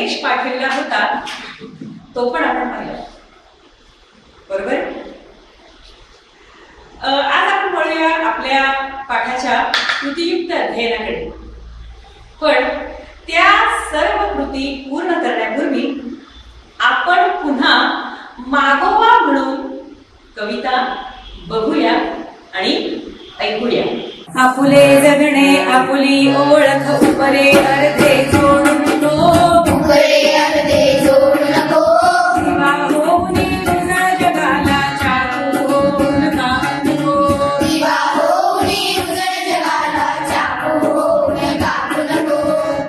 संदेश पाठवला होता तो पण आपण पाहिला, बरोबर? आज आपण वळूया आपल्या पाठाच्या कृतीयुक्त अध्ययनाकडे. पण त्या सर्व कृती पूर्ण करण्यापूर्वी आपण पुन्हा मागोवा म्हणून कविता बघूया आणि ऐकूया. आपुले जगणे आपुली ओळख उपरे अर्धे जोडू नको, उपरे अर्धे जोडू नको. दिवा होऊन उजळ जगाला चाकू होऊन कापू नको. दिवा होऊन उजळ जगाला चाकू होऊन कापू नको.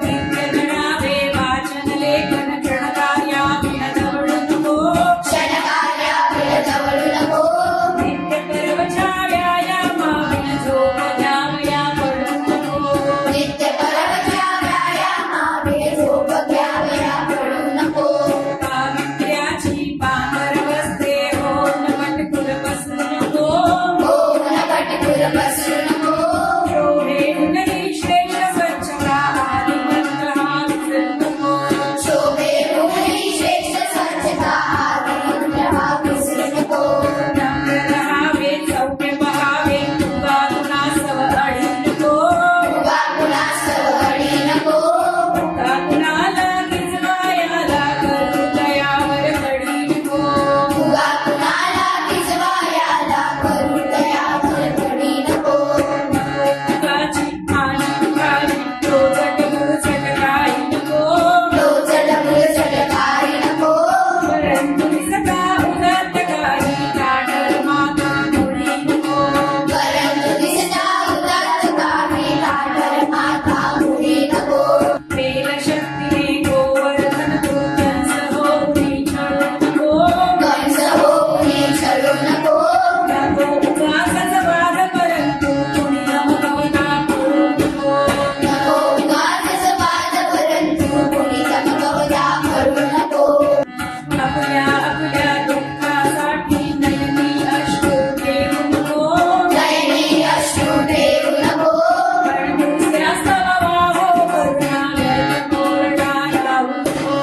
नित्य गणावे वाचन लेखन क्षणकार्याविण जवळू नको. क्षणकार्याविण जवळू नको. नित्य पर्वच्या व्यायामाविण झोप घ्यावया पडू नको. नित्य परवच्या व्यायामाविण झोप घ्यावया पडू नको. पावित्र्याची पांघर बसते होऊन कटकुल बसू नको. होऊन कटकुल बसू नको. शोभे उन्ही श्रेष्ठ स्वच्छता आदिमंत हा विसरू नको. शोभे होई श्रेष्ठ स्वच्छता आदिमंत हा विसरू नको. नम्र रहावे सौम्य पहावे तुगा गुणासव अडी नको. उगा कुणासव अडी नको. का कुणाला गिजवायाला करू दयावर कडी नको. उगा कुणाला भिजवायाला करू दयावर पडी नको. तुकाची आणि तुकाची रोजट मुरझट काही नको. लोचट मुलचट काही नको. परंतु निसका उदात्त काही काढर माता मुळी नको. परंतु दिसता उदात्त काही काढर माथा मुळी नको. प्रेम शक्तीने गोवर्धन तू कंस होऊन छळू नको. कंस होऊन छळू नको. नको उगाचच वाद परंतु कुणी रमगवता करू नको. नको उगाचच वाद परंतु कोणी चमकवता करू नको. आपल्या आपल्या दुःखासाठी नयनी अश्रू ठेवू नको. नयनी अश्रू ठेवू नको. पण दुसऱ्या स्वभाव करुणा व्यर्थ कोरडा राहू नको.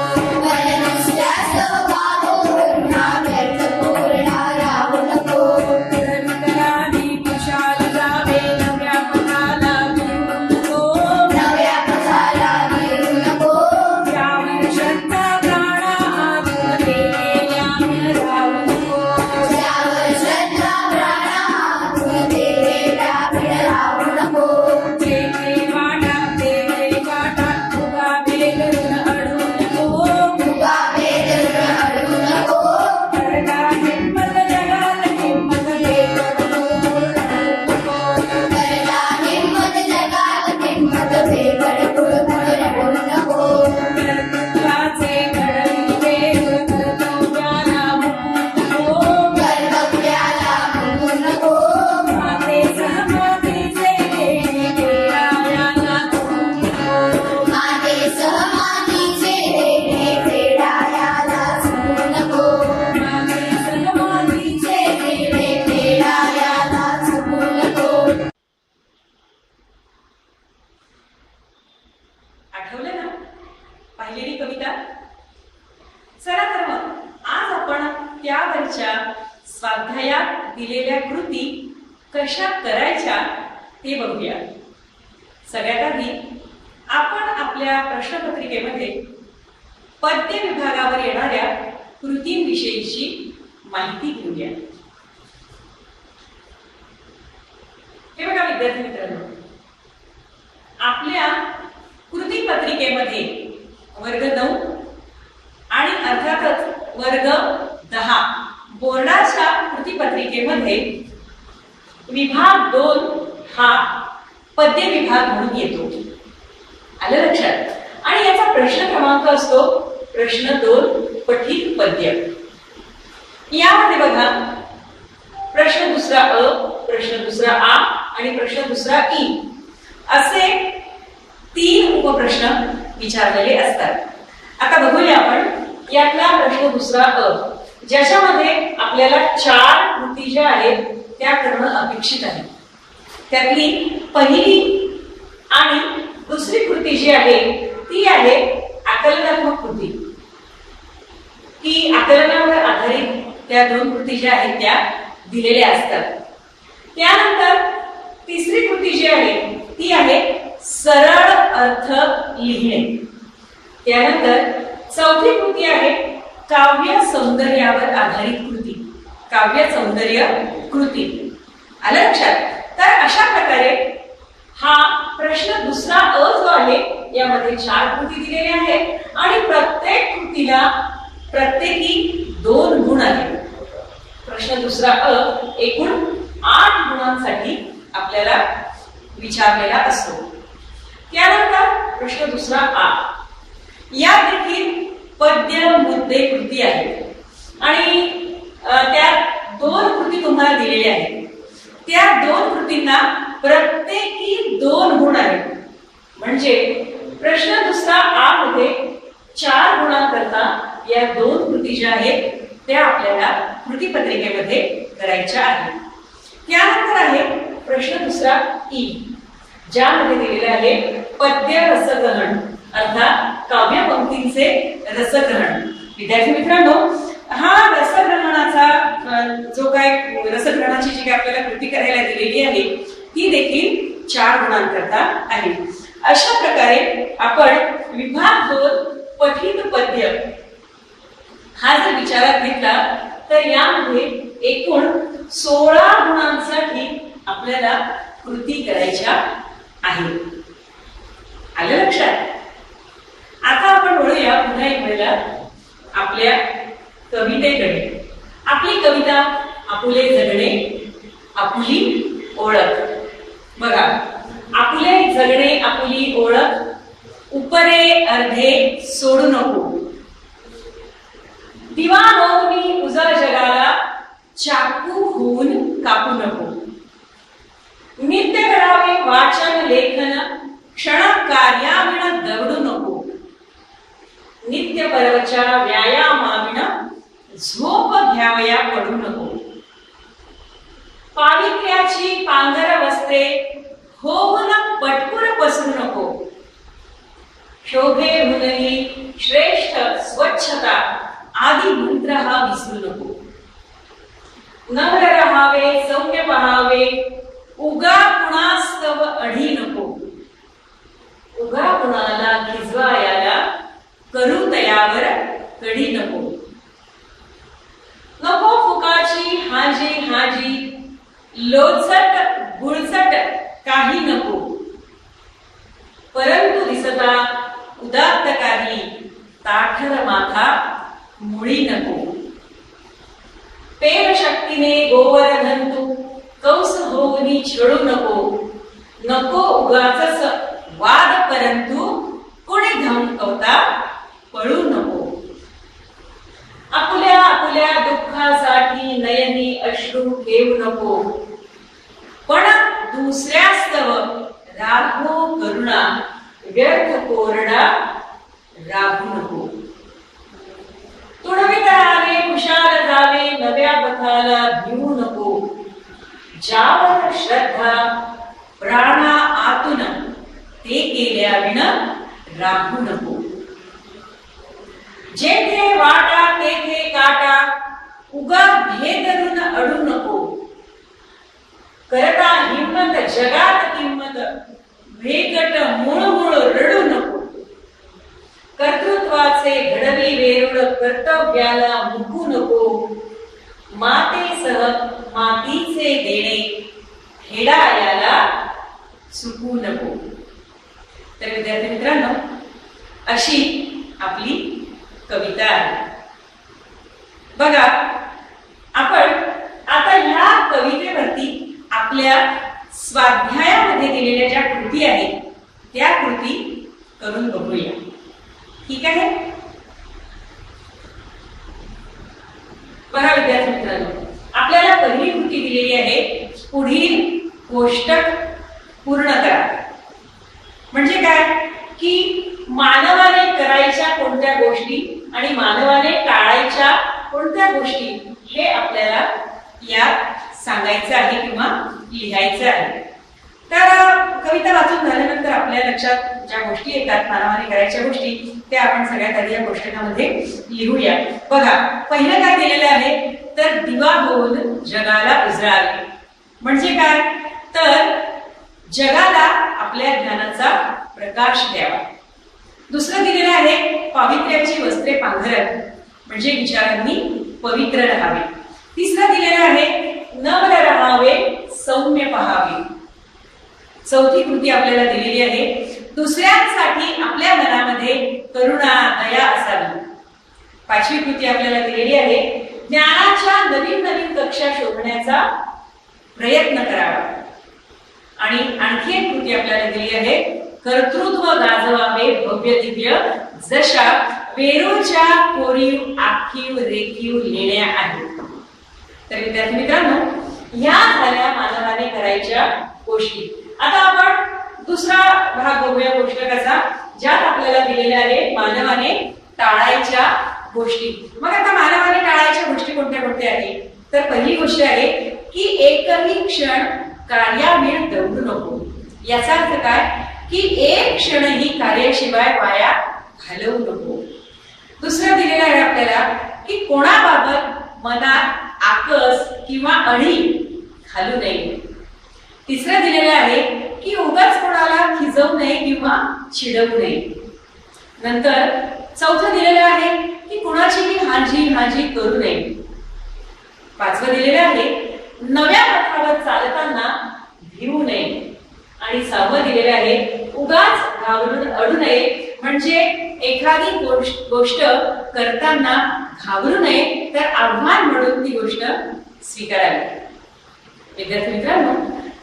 परनुसत्या स्वभाव करुणा व्यर्थ कोरडा राहू नको. कर्मकरानी कुशाल जावे नव्या पथाला फिरू नको. नव्या पथाला फिरू नको. त्यावर श्रद्धा प्राणा आतून केलेल्या राहू नको. त्यावर श्रद्धा प्राणा आतून देलेल्या भिड राहू नको. जे ते वाटा ते ते वाटा उगा बेगरून अडू नको. उगा बेदरून अडू नको. करता हिंमत जगात हिंमत बेगरून नको. करता हिंमत जगात हिंमत बेगड कुळकुळ रडू नको. कर्तृत्वाचे घडवी वेग कर्तव्याला मुकू नको. कर्तव्याला मुकू नको. माते सहमतीचे देणे केळायाला चुकू नको. माते सहमातीचे देणे फेडायाला चुकू नको. माते सहमतीचे देणे फेडायाला चुकू नको. आठवलं ना पाहिलेली कविता? चला तर मग आज आपण त्यावरच्या स्वाध्यायात दिलेल्या कृती कशा करायच्या ते बघूया. सगळ्यात आधी आपण आपल्या प्रश्नपत्रिकेमध्ये पद्य विभागावर येणाऱ्या कृतींविषयीची माहिती घेऊया. हे बघा विद्यार्थी मित्रांनो, आपल्या कृती पत्रिकेमध्ये वर्ग 9 आणि अर्थातच वर्ग 10 बोर्डाच्या कृती पत्रिकेमध्ये विभाग 2 हा पद्य विभाग म्हणून येतो. आलं लक्षात? आणि याचा प्रश्न क्रमांक असतो प्रश्न 2 पठित पद्य. यामध्ये बघा प्रश्न दुसरा अ, प्रश्न दुसरा आ आणि प्रश्न दुसरा ई असे 3 उपप्रश्न विचारलेले असतात. आता बघूया आपण यातला प्रश्न दुसरा अ, ज्याच्यामध्ये आपल्याला 4 कृती ज्या आहेत त्या करणं अपेक्षित आहे. त्यातली पहिली आणि दुसरी कृती जी आहे ती आहे आकलनात्मक कृती, की आकलनावर आधारित त्या 2 कृती ज्या आहेत त्या दिलेल्या असतात. त्यानंतर तिसरी कृती जी आहे ती आहे सरळ अर्थ लिहिणे. त्यानंतर चौथी कृती आहे काव्य सौंदर्यावर आधारित कृती, काव्य सौंदर्य कृती. आलं लक्षात? तर अशा प्रकारे हा प्रश्न दुसरा अ जो आहे यामध्ये 4 कृती दिलेल्या आहेत आणि प्रत्येक कृतीला प्रत्येकी 2 गुण आहेत. प्रश्न दुसरा अ एकूण 8 गुणांसाठी आपल्याला विचारलेला असतो. त्यानंतर प्रश्न दुसरा आ, या देखील पद्य मुद्दे कृती आहेत आणि त्या 2 कृती तुम्हाला दिलेल्या आहेत. त्या 2 कृतींना प्रत्येकी 2 गुण आहेत. म्हणजे प्रश्न दुसरा आ मध्ये 4 गुणांकरता या 2 कृती ज्या आहेत त्या आपल्याला कृतीपत्रिकेमध्ये करायच्या आहेत. त्यानंतर आहे प्रश्न दुसरा ई, ज्यामध्ये दिलेले आहे पद्य रसग्रहण अर्थात काव्य पंक्तींचे रसग्रहण. विद्यार्थी मित्रांनो, हा रसग्रहणाचा जो काय रसग्रहणाची जी काय आपल्याला कृती करायला दिलेली आहे ती देखील 4 गुणांकरता आहे. अशा प्रकारे आपण विभाग 2 पठित पद्य हा जर विचारात घेतला तर यामध्ये एकूण 16 गुणांसाठी आपल्याला कृती करायच्या आहेत. आलं लक्षात? आता आपण वळूया पुन्हा एक वेळेला आपल्या कवितेकडे. आपली कविता आपुले जगणे आपुली ओळख. बघा, आपुले जगणे आपुली ओळख, उपरे अर्धे सोडू नको, दिवा रोवणी उजळ जगाला, चाकू होऊन कापू नको, नित्य करावे वाचन लेखन, क्षण कार्याविण दवडू नको, नित्य परवच्या व्यायामाविण झोप घ्यावया पडू नको, पावित्र्याची पांघर वस्त्रे होऊन पटकुर पसरू नको, शोभे हुनही श्रेष्ठ स्वच्छता आदी मंत्र हा विसरू नको, नम्र रहावे सौम्य पहावे, उगा कुणास्तव अढी नको, उगा कुणाला खिजवायाला करू तयावर कडी नको, नको फुकाची हाजी हाजी, लोचट गुळचट काही नको, परंतु दिसता उदात्त काही, ताठर माथा मुळी नको, पेर शक्तीने गोवर्धंतु, कंस होऊनी छळू नको, नको उगाचच वाद परंतु कोणी धमकवता पळू नको, आपुल्या आपुल्या दुःखासाठी नयनी अश्रू ठेवू नको, पण दुसऱ्यास्तव राहो करुणा व्यर्थ कोरडा राहू नको, तुडवी करावे कुशाल जावे नव्या पथाला भिवू नको, ज्यावर श्रद्धा प्राणा आतून ते केल्या विण राहू नको, जेथे वाटा तेथे काटा उगा भेदरून अडू नको, करता हिंमत जगात किंमत भेकट मुळमुळ रडू नको, कर्तृत्वाचे घडवी वेरूळ कर्तव्याला मुकू नको, मातेसह मातीचे देणे हेडायाला चुकू नको. तर विद्यार्थी मित्रांनो, अशी आपली कविता आहे. बघा, आपण आता ह्या कवितेवरती आपल्या स्वाध्यायामध्ये दिलेल्या ज्या कृती आहेत त्या कृती करून बघूया. ठीक आहे? बघा विद्यार्थी मित्रांनो, आपल्याला पहिली कृती दिलेली आहे, पुढील कोष्टक पूर्ण करा. म्हणजे काय की मानवाने करायच्या कोणत्या गोष्टी आणि मानवाने टाळायच्या कोणत्या गोष्टी हे आपल्याला यात सांगायचं आहे किंवा लिहायचं आहे. तर कविता वाचून झाल्यानंतर आपल्या लक्षात ज्या गोष्टी येतात मानवाने करायच्या गोष्टी त्या आपण सगळ्यात आधी या कोष्टकामध्ये लिहूया. बघा, पहिलं काय दिलेलं आहे तर दिवा होऊन जगाला उजळावे. म्हणजे काय तर जगाला आपल्या ज्ञानाचा प्रकाश द्यावा. दुसरं दिलेलं आहे पावित्र्याची वस्त्रे पांघरत. म्हणजे विचारांनी पवित्र राहावे. तिसरं दिलेलं आहे नम्र राहावे सौम्य पहावे. चौथी कृती आपल्याला दिलेली आहे दुसऱ्यांसाठी आपल्या मनामध्ये करुणा दया असावी. पाचवी कृती आपल्याला दिलेली आहे ज्ञानाच्या नवीन नवीन कक्षा शोधण्याचा प्रयत्न करावा. आणि आणखी एक कृती आपल्याला दिली आहे कर्तृत्व गाजवावे भव्य दिव्य जशा वेरूळच्या कोरीव आखीव रेखीव लेण्या आहेत. तर विद्यार्थी मित्रांनो, ह्या झाल्या मानवाने करायच्या गोष्टी. आता आपण दुसरा भाग बघूया पुस्तकाचा, ज्यात आपल्याला दिलेले आहे मानवाने टाळायच्या गोष्टी. मग आता मानवाने टाळायच्या गोष्टी कोणत्या कोणत्या आहेत तर पहिली गोष्ट आहे की एकही क्षण कार्याविण दौडू नको. याचा अर्थ काय की एक क्षणही कार्याशिवाय वाया घालवू नको. दुसरं दिलेलं आहे आपल्याला की कोणाबाबत मनात आकस किंवा अढी घालू नये. तिसरं दिलेलं आहे की उगाच कोणाला खिजवू नये किंवा चिडवू नये. नंतर चौथं दिलेलं आहे की कुणाचीही हाजी करू नये. पाचवं दिलेलं आहे नव्या पथावर चालताना भिवू नये. आणि सहावं दिलेलं आहे उगाच घाबरून अडू नये. म्हणजे एखादी गोष्ट करताना घाबरू नये तर आव्हान म्हणून ती गोष्ट स्वीकारावी. विद्यार्थी मित्रांनो,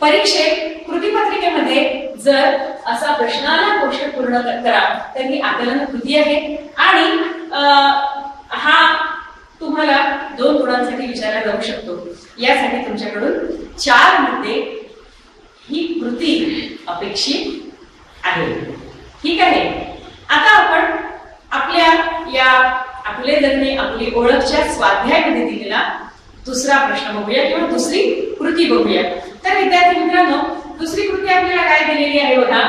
परीक्षेत कृतीपत्रिकेमध्ये जर असा प्रश्न आला गोष्ट पूर्ण करा तर ही आकलन कृती आहे. आणि हा तुम्हाला 2 गुणांसाठी विचारला जाऊ शकतो. यासाठी तुमच्याकडून 4 मध्ये ही कृती अपेक्षित आहे. ठीक आहे. आता आपण आपल्या या आपले जगणे आपली ओळखच्या स्वाध्यायामध्ये दिलेला दुसरा प्रश्न बघूया किंवा दुसरी कृती बघूया. तर विद्यार्थी मित्रांनो, दुसरी कृती आपल्याला काय दिलेली आहे बघा,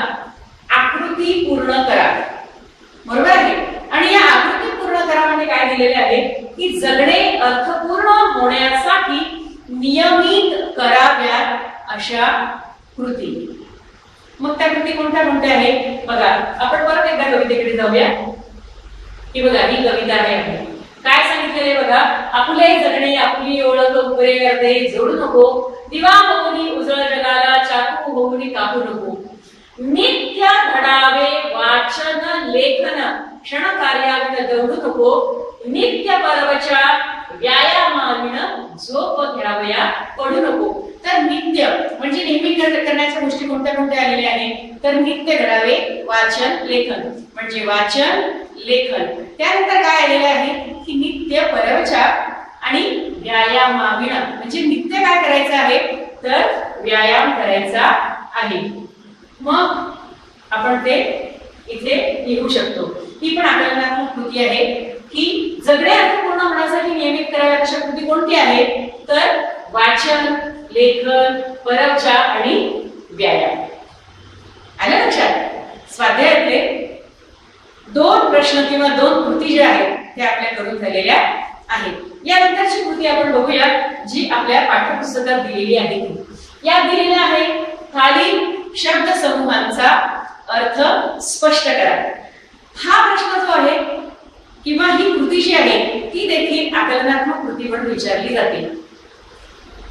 आकृती पूर्ण करा. बरोबर आहे. आणि या आकृती पूर्ण करा म्हणजे काय दिलेले आहे की जगणे अर्थपूर्ण होण्यासाठी नियमित कराव्यात अशा कृती. मग त्या कृती कोणत्या कोणत्या आहेत बघा. आपण परत एकदा कवितेकडे जाऊया. ही बघा, ही कविता आहे. काय सांगितलेले बघा, आपले जगणे आपली ओळख उभे अर्धे जोडू नको. दिवा होऊनी उजळ जगाला चाकू होऊनी कापू नको. नित्य घडावे वाचन लेखन क्षण कार्याविण दौडू नको. नित्य परवच्या व्यायामाविण झोप घ्यावया पडू नको. तर नित्य म्हणजे नेहमी करण्याच्या गोष्टी कोणत्या कोणत्या आलेल्या आहेत तर नित्य घडावे वाचन लेखन म्हणजे वाचन लेखन. त्यानंतर काय आलेलं आहे की नित्य परवचार आणि व्यायामाविण म्हणजे नित्य काय करायचं आहे तर व्यायाम करायचा आहे. मग आपण ते इथे लिहू शकतो. ही पण आकलनात्मक कृती आहे की जगणे अर्थपूर्ण होण्यासाठी नियमित कराव्या अशा कृती कोणती आहे तर वाचन लेखन परवचार आणि व्यायाम. आलं लक्षात. स्वाध्यायातले 2 प्रश्न किंवा 2 कृती ज्या आहेत त्या आपल्याकडून झालेल्या आहेत. यानंतरची कृती आपण बघूया जी आपल्या पाठ्यपुस्तकात दिलेली आहे. यात दिलेला आहे खालील शब्द समूहांचा अर्थ स्पष्ट करा. हा प्रश्न जो आहे किंवा ही कृती जी आहे ती देखील आकलनात्मक कृती म्हणून विचारली जाते.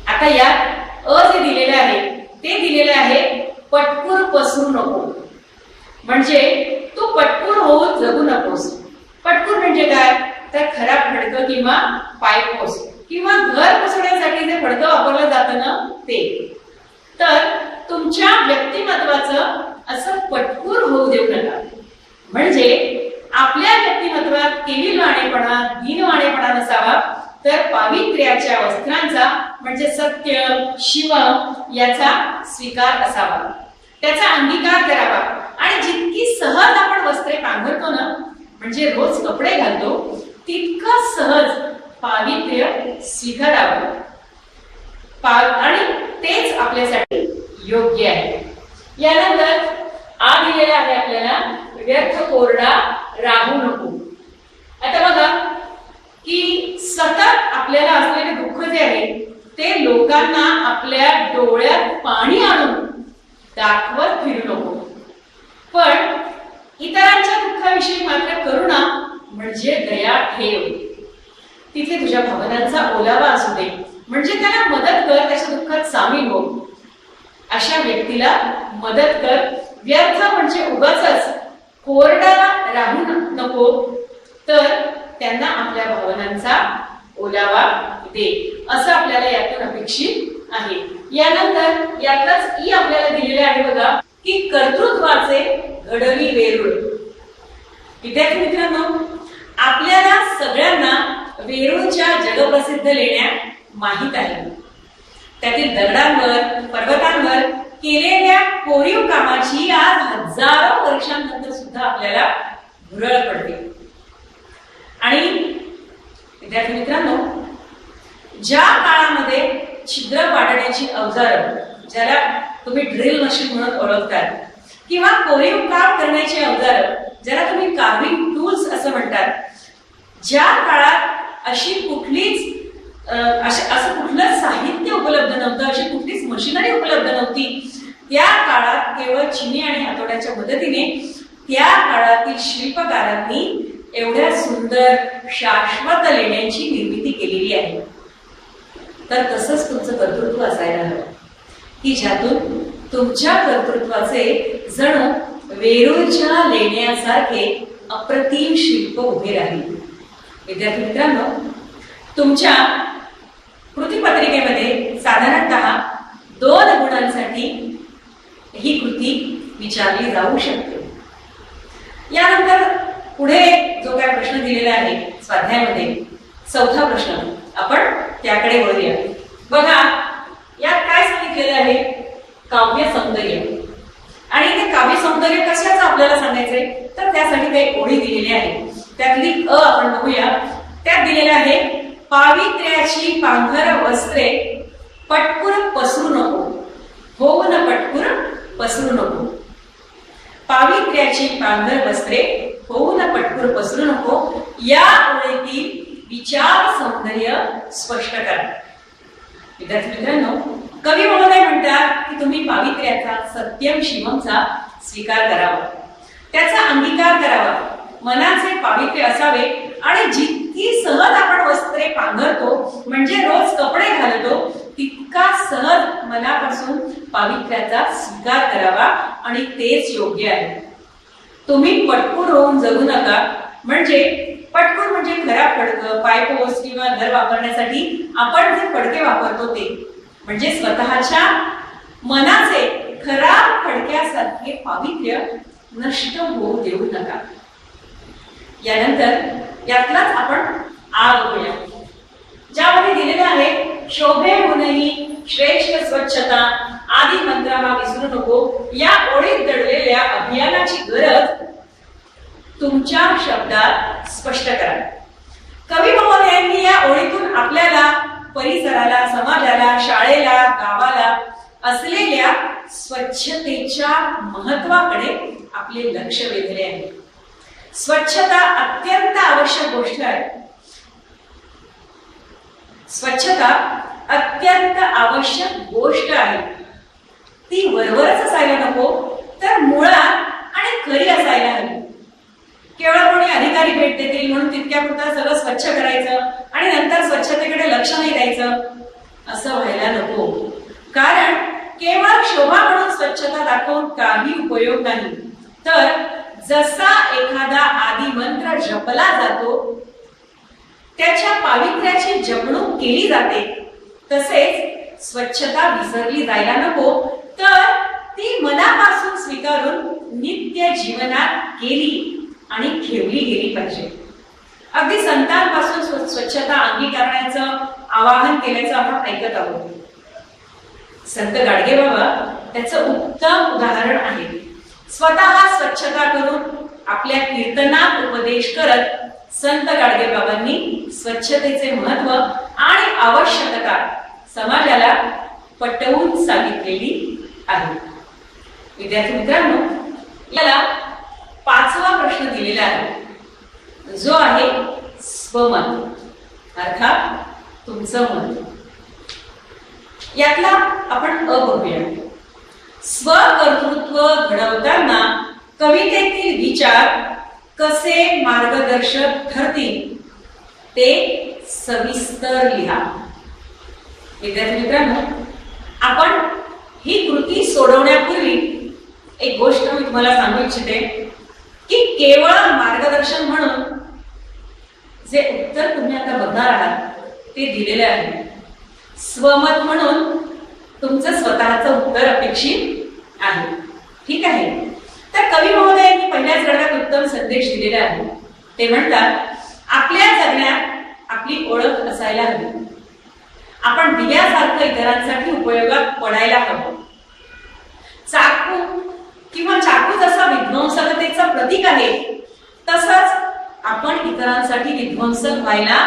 आता यात जे दिलेले आहे ते दिलेले आहे पटकूर पसरू नको. म्हणजे तू पटकूर होऊन जगू नकोस. पटकूर म्हणजे काय तर खराब फडकं किंवा पायपोस किंवा घर बसवण्यासाठी जे फडकं वापरलं जातं ना ते. तर तुमच्या व्यक्तिमत्वाचं असं पटकूर होऊ देऊ नका. म्हणजे आपल्या व्यक्तिमत्वात केविलवाणेपणा दीनवाणेपणा नसावा तर पावित्र्याच्या वस्त्रांचा म्हणजे सत्य शिव याचा स्वीकार असावा. त्याचा अंगीकार करावा. आणि जितकी सहज आपण वस्त्रे पांघरतो ना म्हणजे रोज कपडे घालतो तितकं सहज पावित्र्य स्वीकारावं आणि तेच आपल्यासाठी योग्य आहे. यानंतर आ दिलेला आहे आपल्याला व्यर्थ कोरडा राहू नको. आता बघा की सतत आपल्याला असलेले दुःख जे आहे ते लोकांना आपल्या डोळ्यात पाणी आणून दाखवत फिरू नको, पण इतरांच्या दुःखाविषयी मात्र करुणा म्हणजे दया ठेव. तिथे तुझ्या भावनांचा ओलावा असू दे, म्हणजे त्याला मदत कर, त्याच्या दुःखात सामील हो. अशा व्यक्तीला मदत कर. व्यर्थ म्हणजे उगाचच कोरडा राहू नको, तर त्यांना आपल्या भावनांचा ओलावा दे, असं आपल्याला यातून अपेक्षित आहे. यानंतर यातच ई आपल्याला दिलेले आहे बघा की कर्तृत्वाचे घडवी वेरूळ. विद्यार्थी मित्रांनो, आपल्याला सगळ्यांना वेरूळच्या जगप्रसिद्ध लेण्या माहीत आहे. त्यातील दगडांवर, पर्वतांवर केलेल्या कोरीव कामाची आज हजारो वर्षांनंतर सुद्धा आपल्याला भुरळ पडते. आणि विद्यार्थी मित्रांनो, ज्या काळामध्ये छिद्र पाडण्याची अवजारं, ज्याला तुम्ही ड्रिल मशीन म्हणून ओळखतात, किंवा कोरीव काम करण्याची अवजारं, ज्याला तुम्ही कार्विंग टूल्स असं म्हणतात, ज्या काळात अशी कुठलीच असं कुठलं साहित्य उपलब्ध नव्हतं, अशी कुठलीच मशिनरी उपलब्ध नव्हती, त्या काळात केवळ चिनी आणि हातोड्याच्या मदतीने त्या काळातील शिल्पकारांनी एवढ्या सुंदर शाश्वत लेण्यांची निर्मिती केलेली आहे. तर तसंच तुमचं कर्तृत्व असायला हवं की ज्यातून तुमच्या कर्तृत्वाचे जणू वेरूळच्या लेण्यासारखे अप्रतिम शिल्प उभे राहील. विद्यार्थी मित्रांनो, तुमच्या कृतीपत्रिकेमध्ये साधारणतः 2 गुणांसाठी ही कृती विचारली जाऊ शकते. यानंतर पुढे जो काय प्रश्न दिलेला आहे स्वाध्यायामध्ये, 4था प्रश्न, आपण त्याकडे वळूया. बघा यात काय सांगितलेलं आहे, काव्य सौंदर्य. आणि ते काव्य सौंदर्य कशाचं आपल्याला सांगायचंय, तर त्यासाठी काही ओळी दिलेल्या आहेत. त्यातली अ आपण बघूया. त्यात दिलेलं आहे, पावित्र्याची पांघर वस्त्रे पटकुर पसरू नको, होऊ न पटकुर पसरू नको. पावित्र्याची पांघर वस्त्रे होऊ न पटकुर पसरू नको, या ओळीतील विचार सौंदर्य स्पष्ट करा. विद्यार्थी मित्रांनो, कवी महोदय म्हणतात की तुम्ही पावित्र्याचा, सत्यम शिवमचा स्वीकार करावा, त्याचा अंगीकार करावा, मनाचे पावित्र्य असावे. आणि जितकी सहज आपण वस्त्रे पांघरतो, म्हणजे रोज कपडे घालतो, तितका सहज मनापासून पावित्र्याचा स्वीकार करावा, आणि तेच योग्य आहे. तुम्ही पटकूर होऊन जगू नका. म्हणजे पटकूर म्हणजे खराब फडकं, पायपोस किंवा घर वापरण्यासाठी आपण जे फडके वापरतो ते, म्हणजे स्वतःच्या मनाचे खराब फडक्यासारखे पावित्र्य नष्ट होऊ देऊ नका. यानंतर यातलाच आपण आ बघूया, ज्यामध्ये दिलेलं आहे, शोभे होणही श्रेष्ठ स्वच्छता आदी मंत्र हा विसरू नको. या ओळीत दडलेल्या अभियानाची गरज तुमच्या शब्दात स्पष्ट करा. कवी महोदयांनी या ओळीतून आपल्याला परिसराला, समाजाला, शाळेला, गावाला असलेल्या स्वच्छतेच्या महत्वाकडे आपले लक्ष वेधले आहे. स्वच्छता अत्यंत आवश्यक गोष्ट आहे. स्वच्छता अत्यंत आवश्यक गोष्ट आहे. ती वरवरच असायला नको, तर मुळात आणि खरी असायला हवी. केवळ कोणी अधिकारी भेट देतील म्हणून तितक्यापुरतं सगळं स्वच्छ करायचं आणि नंतर स्वच्छतेकडे लक्ष नाही द्यायचं, असं व्हायला नको. कारण केवळ शोभा म्हणून स्वच्छता दाखवून काही उपयोग नाही. तर जसा एखादा आदि मंत्र जपला जातो, त्याच्या पावित्र्याची जपणूक केली जाते, तसेच स्वच्छता विसरली जायला नको, तर ती मनापासून स्वीकारून नित्य जीवनात केली आणि ठेवली गेली पाहिजे. अगदी संतांपासून स्वच्छता अंगीकारण्याचं आवाहन केल्याचं आपण ऐकत आहोत. संत गाडगेबाबा त्याचं उत्तम उदाहरण आहे. स्वतः स्वच्छता करून आपल्या कीर्तनात उपदेश करत संत गाडगेबाबांनी स्वच्छतेचे महत्व आणि आवश्यकता समाजाला पटवून सांगितलेली आहे. विद्यार्थी मित्रांनो, याला 5वा प्रश्न दिलेला आहे, जो आहे स्वमत अर्थात तुमचं मत. यातला आपण बघूया. स्वकर्तृत्व घडवताना कवितेतील विचार कसे मार्गदर्शक ठरतील ते सविस्तर लिहा. विद्यार्थी मित्रांनो, आपण ही कृती सोडवण्यापूर्वी एक गोष्ट मी तुम्हाला सांगू इच्छिते की केवळ मार्गदर्शन म्हणून जे उत्तर तुम्ही आता बघणार आहात ते दिलेले आहे. स्वमत म्हणून तुमचं स्वतःचं उत्तर अपेक्षित आहे. ठीक आहे. तर कवी महोदयांनी पहिल्याच गडात उत्तम संदेश दिलेला आहे. ते म्हणतात, आपल्या जगण्यात आपली ओळख असायला हवी. आपण दिव्यासारखं इतरांसाठी उपयोगात पडायला हवं. चाकू किंवा चाकू जसा विध्वंसकतेचं प्रतीक आहे, तसंच आपण इतरांसाठी विध्वंसक व्हायला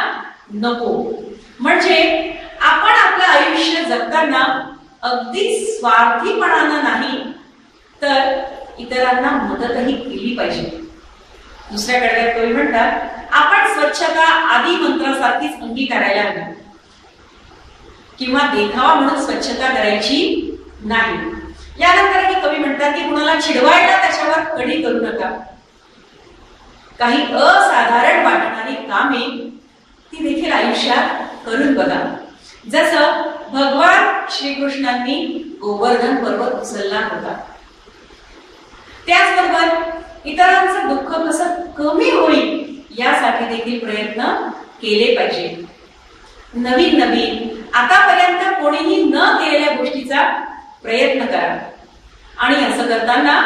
नको. म्हणजे आपण आपलं आयुष्य जगताना अगदी स्वार्थीपणानं नाही तर इतरांना मदतही केली पाहिजे. दुसऱ्या कडव्यात कवी म्हणतात, आपण स्वच्छता आदी मंत्रासारखीच अंगीकारायला हवी किंवा देखावा म्हणून स्वच्छता करायची नाही. यानंतर कवी म्हणतात की कुणाला चिडवायला त्याच्यावर कडी करू नका. काही असाधारण वाटणारी कामे ती देखील आयुष्यात करून बघा. जसं भगवान श्रीकृष्णांनी गोवर्धन पर्वत उचलला होता. त्याचबरोबर इतरांचं दुःख कसं कमी होईल यासाठी देखील प्रयत्न केले पाहिजे. नवीन नवीन आतापर्यंत कोणीही न केलेल्या गोष्टीचा प्रयत्न करा आणि असं करताना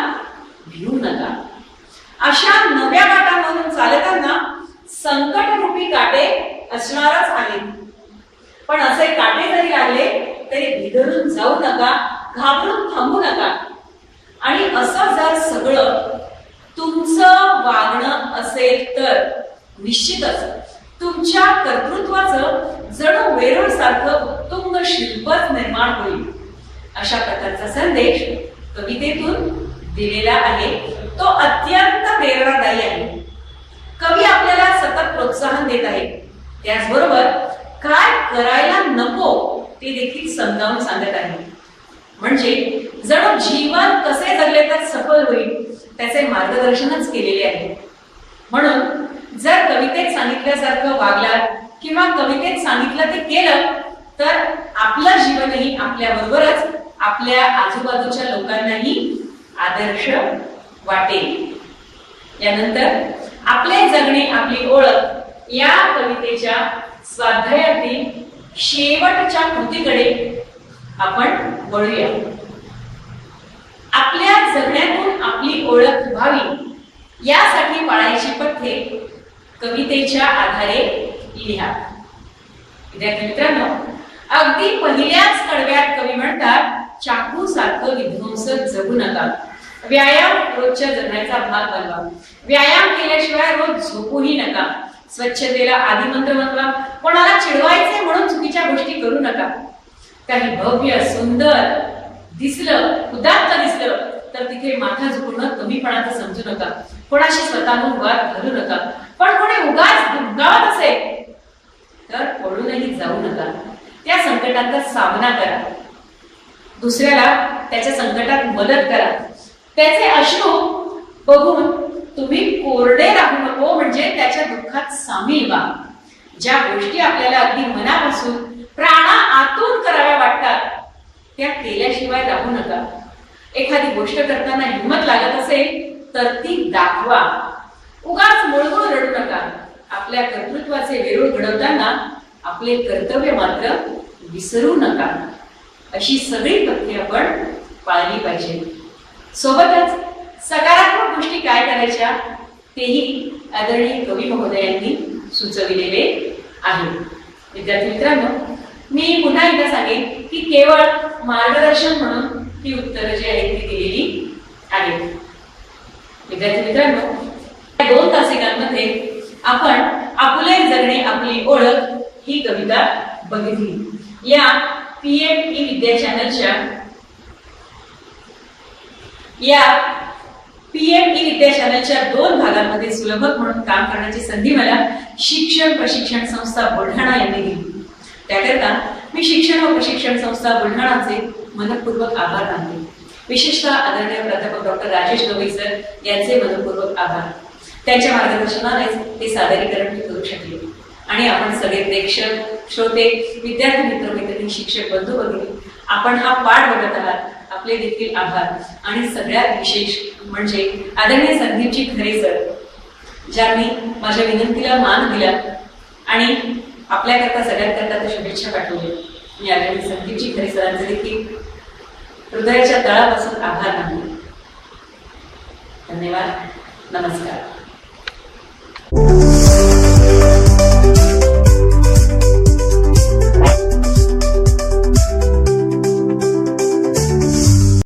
भिवू नका. अशा नव्या वाटांमधून चालताना संकटरूपी काटे असणारच आहेत. पण असे काटे जरी लागले तरी भिदरून जाऊ नका, घाबरून थांबू नका. आणि असं जर सगळं तुमचं वागणं असेल तर निश्चितच तुमच्या कर्तृत्वाचं जणू वेरूळ सारखं उत्तुंग शिल्पच निर्माण होईल. अशा प्रकारचा संदेश कवितेतून दिलेला आहे. तो अत्यंत प्रेरणादायी आहे. कवी आपल्याला सतत प्रोत्साहन देत आहे. त्याचबरोबर काय करायला नको ते देखील समजावून सांगत आहे. म्हणजे जणू जीवन कसे जगले तर सफल होईल त्याचे मार्गदर्शनच केलेले आहे. म्हणून जर कवितेत सांगितल्यासारखं वागलात किंवा कवितेत सांगितलं ते केलं तर आपलं जीवनही आपल्या बरोबरच आपल्या आजूबाजूच्या लोकांनाही आदर्श वाटेल. यानंतर आपले जगणे आपली ओळख या कवितेच्या स्वाध्यायातील शेवटच्या कृतीकडे आपण वळूया. आपल्या जगण्यातून आपली ओळख व्हावी यासाठी पाळायची पथ्ये कवितेच्या आधारे लिहा. विद्यार्थी मित्रांनो, अगदी पहिल्याच कडव्यात कवी म्हणतात, चाकू सारखं विध्वंसक जगू नका. व्यायाम रोजच्या जगण्याचा भाग बनवा. व्यायाम केल्याशिवाय रोज झोपूही नका. स्वच्छतेला आदी मंत्र बनवा. कोणाला चिडवायचे म्हणून चुकीच्या गोष्टी करू नका. काही भव्य सुंदर दिसलं, उदात्त दिसलं तर तिथे माथा झुकवणं कमीपणाचं समजू नका. कोणाशी स्वतःहून वाद घालू नका. पण कोणी उगाच धमकावत असेल तर पळूनही जाऊ नका. त्या संकटांचा सामना करा. दुसऱ्याला त्याच्या संकटात मदत करा. त्याचे अश्रू बघून तुम्ही कोरडे राहू नको, म्हणजे त्याच्या दुःखात सामील व्हा. ज्या गोष्टी आपल्याला अगदी मनापासून प्राणा आतून कराव्या वाटतात त्या केल्याशिवाय राहू नका. एखादी गोष्ट करताना हिंमत लागत असेल तर ती दाखवा. उगाच मुळगुळ रडू नका. आपल्या कर्तृत्वाचे वेरूळ घडवताना आपले कर्तव्य मात्र विसरू नका. अशी सगळी पथ्ये आपण पाळली पाहिजे. सोबतच सकारात्मक गोष्टी काय करायच्या तेही आदरणीय कवी महोदयांनी सुचविलेले आहे. विद्यार्थी मित्रांनो, मी पुन्हा एकदा सांगेन की केवळ मार्गदर्शन म्हणून ही उत्तरं जी आहेत ती दिलेली आहेत. विद्यार्थी मित्रांनो, या 2 तासिकांमध्ये आपण आपुले जगणे आपली ओळख ही कविता बघितली. या PME विद्या चॅनलच्या या PME विद्या चॅनलच्या 2 भागांमध्ये सुलभक म्हणून काम करण्याची संधी मला शिक्षण प्रशिक्षण संस्था बुलढाणा यांनी दिली. त्याकरता मी शिक्षण व प्रशिक्षण संस्था बुलढाणाचे मनपूर्वक आभार मानते. विशेषतः आदरणीय प्राध्यापक डॉक्टर राजेश गवई सर यांचे मनपूर्वक आभार. त्यांच्या मार्गदर्शनानेच ते सादरीकरण मी करू शकले आणि आपण सगळे प्रेक्षक, श्रोते, विद्यार्थी मित्र मैत्रिणी, शिक्षक बंधू भगिनी, आपण हा पाठ बघत आहात. आपले देखील आभार. आणि सगळ्यात विशेष म्हणजे आदरणीय संदीपजी खरे सर, ज्यांनी माझ्या विनंतीला मान दिला आणि आपल्याकरता सगळ्यांकरता शुभेच्छा पाठवल्या. मी आदरणीय संदीपजी खरे सरांचे देखील हृदयाच्या तळापासून आभार मानले. धन्यवाद. नमस्कार.